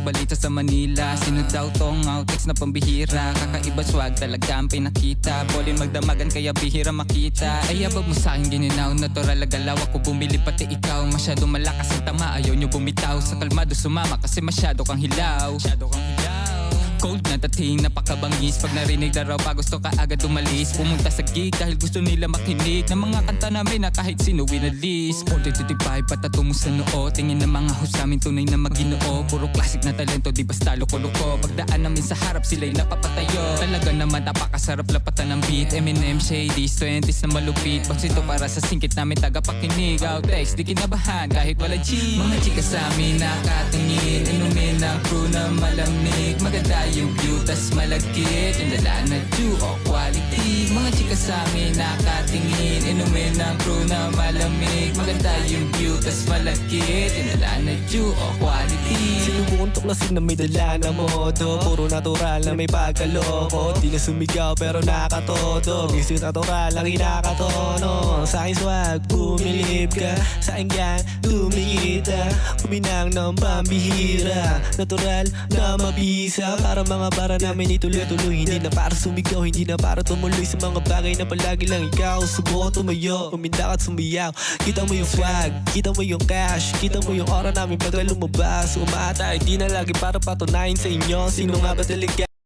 balita sa Manila. Sino daw tong outtakes na pambihira? Kakaiba swag talaga ang pinakita. Bolin magdamagan kaya bihira makita. Ay abag mo sa'kin gininaw, natural agalaw. Ako bumili pati ikaw. Masyadong malakas ang tama, ayaw nyo bumitaw. Sa kalmado sumama kasi masyado kang hilaw. Cold na dating, napakabangis. Pag narinig na raw pa gusto ka agad umalis. Pumunta sa gig dahil gusto nila makinig ng mga kanta namin na kahit sino winalis. 40-55 patato mo sa noo. Tingin ng mga host namin tunay na maginoo. Puro classic na talento, di basta loko-loko. Pagdaan namin sa harap sila'y napapatayo. Talaga naman napakasarap lapatan ng beat. Eminem, Shadys, 20s na malupit. Pagsito para sa singkit namin tagapakinig. Outtakes, di kinabahan kahit wala G. Mga chika sa amin nakatingin. Inumin ang crew na malamig. Maganda yung view, tas malagkit. Yung dala na due o quality. Mga chika sa amin nakatingin. Inumin ang crew na malamig. Maganda yung view, tas malagkit. Yung dala na due o quality. Sinubukong tuklasin na may dala na modo. Puro natural na may pagkaloko. Di na sumigaw pero nakatodo. Music natural lang inakatono. Sa akin swag, pumilip ka. Sa akin gang, tumikita. Uminang ng pambihira. Natural na mabisa. Para mga bara namin ituloy-tuloy. Hindi na para sumigaw, hindi na para tumuloy sa mga bagay na palagi lang ikaw. Subukan tumayo, umindak at sumiyaw. Kita mo yung swag, kita mo yung cash. Kita mo yung aura namin pagka lumabas. Umaatay, di na lagi para patunayan sa inyo. Sino nga ba talaga